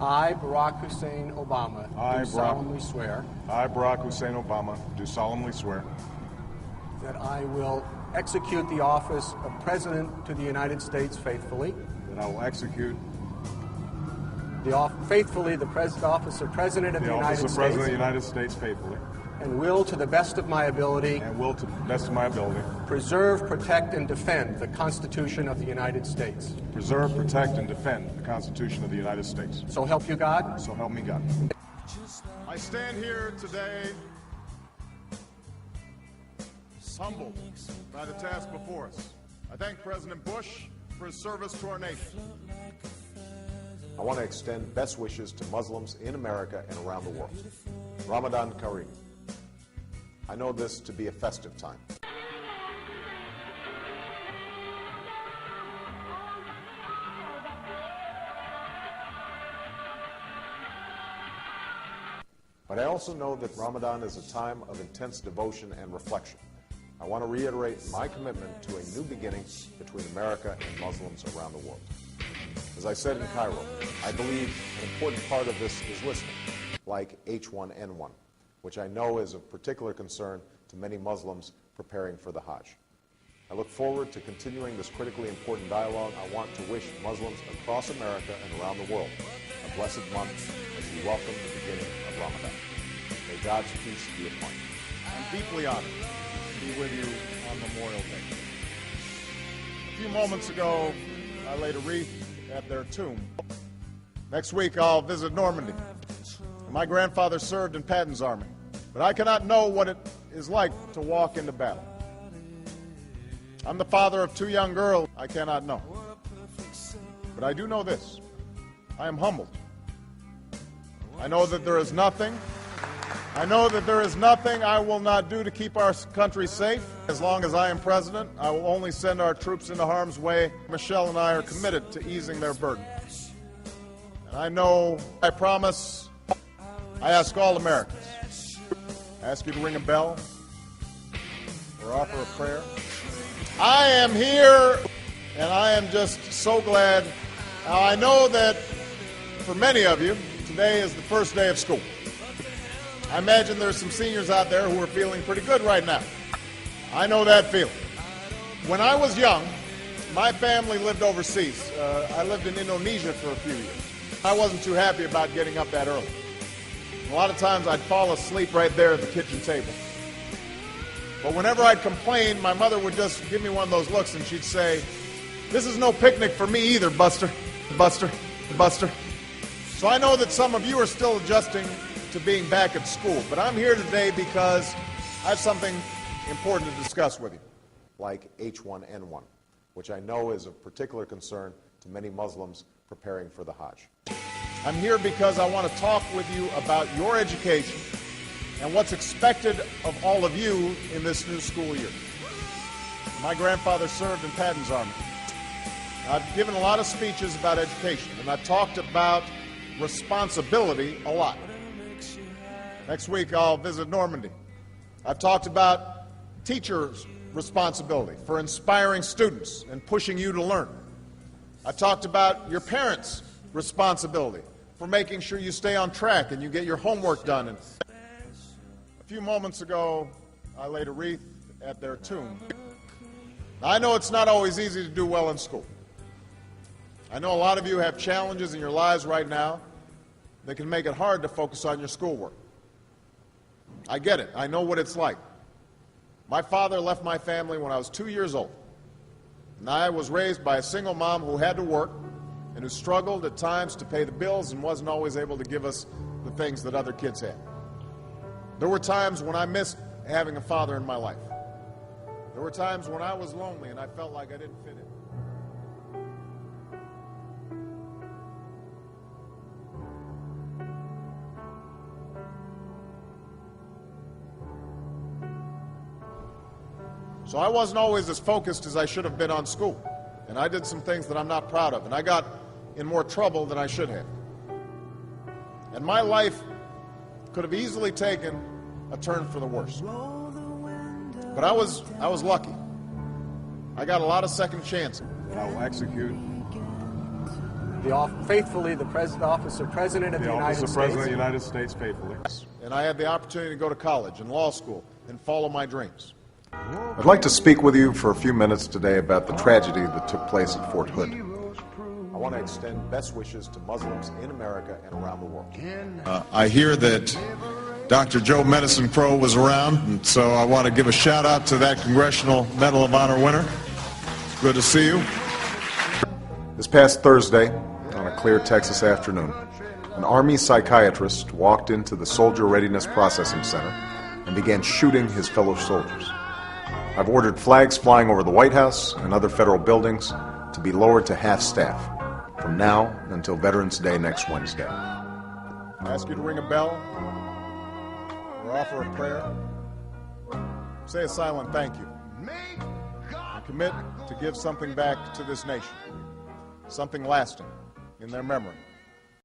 I, Barack Hussein Obama, do solemnly swear. I, Barack Hussein Obama, do solemnly swear. That I will execute the office of President to the United States faithfully. That I will execute the office of President of the United States. The office of President of the United States faithfully. And will, to the best of my ability. And will, to the best of my ability. Preserve, protect, and defend the Constitution of the United States. Preserve, protect, and defend the Constitution of the United States. So help you God. So help me God. I stand here today humbled by the task before us. I thank President Bush for his service to our nation. I want to extend best wishes to Muslims in America and around the world. Ramadan Kareem. I know this to be a festive time. But I also know that Ramadan is a time of intense devotion and reflection. I want to reiterate my commitment to a new beginning between America and Muslims around the world. As I said in Cairo, I believe an important part of this is listening, like H1N1, which I know is of particular concern to many Muslims preparing for the Hajj. I look forward to continuing this critically important dialogue. I want to wish Muslims across America and around the world a blessed month as we welcome the beginning of Ramadan. May God's peace be upon you. I'm deeply honored to be with you on Memorial Day. A few moments ago, I laid a wreath at their tomb. Next week, I'll visit Normandy. My grandfather served in Patton's army, but I cannot know what it is like to walk into battle. I'm the father of 2 young girls. I cannot know. But I do know this. I am humbled. I know that there is nothing I will not do to keep our country safe. As long as I am president, I will only send our troops into harm's way. Michelle and I are committed to easing their burden. And I promise, I ask all Americans, I ask you to ring a bell or offer a prayer. I am here, and I am just so glad. Now, I know that for many of you, today is the first day of school. I imagine there's some seniors out there who are feeling pretty good right now. I know that feeling. When I was young, my family lived overseas. I lived in Indonesia for a few years. I wasn't too happy about getting up that early. A lot of times I'd fall asleep right there at the kitchen table. But whenever I'd complain, my mother would just give me one of those looks and she'd say, "This is no picnic for me either, Buster. Buster. Buster." So I know that some of you are still adjusting to being back at school, but I'm here today because I have something important to discuss with you. Like H1N1, which I know is of particular concern to many Muslims preparing for the Hajj. I'm here because I want to talk with you about your education and what's expected of all of you in this new school year. My grandfather served in Patton's army. I've given a lot of speeches about education, and I've talked about responsibility a lot. Next week, I'll visit Normandy. I've talked about teachers' responsibility for inspiring students and pushing you to learn. I've talked about your parents' responsibility for making sure you stay on track and you get your homework done. And a few moments ago, I laid a wreath at their tomb. Now, I know it's not always easy to do well in school. I know a lot of you have challenges in your lives right now that can make it hard to focus on your schoolwork. I get it. I know what it's like. My father left my family when I was 2 years old, and I was raised by a single mom who had to work and who struggled at times to pay the bills and wasn't always able to give us the things that other kids had. There were times when I missed having a father in my life. There were times when I was lonely and I felt like I didn't fit in. So I wasn't always as focused as I should have been on school. And I did some things that I'm not proud of. And I got in more trouble than I should have. And my life could have easily taken a turn for the worse. But I was lucky. I got a lot of second chances. I will execute faithfully the office of President of the United States. The office of President of the United States faithfully. And I had the opportunity to go to college and law school and follow my dreams. I'd like to speak with you for a few minutes today about the tragedy that took place at Fort Hood. I want to extend best wishes to Muslims in America and around the world. I hear that Dr. Joe Medicine Crow was around, and so I want to give a shout out to that Congressional Medal of Honor winner. It's good to see you. This past Thursday, on a clear Texas afternoon, an Army psychiatrist walked into the Soldier Readiness Processing Center and began shooting his fellow soldiers. I've ordered flags flying over the White House and other federal buildings to be lowered to half-staff from now until Veterans Day next Wednesday. I ask you to ring a bell or offer a prayer. Say a silent thank you. And commit to give something back to this nation, something lasting in their memory.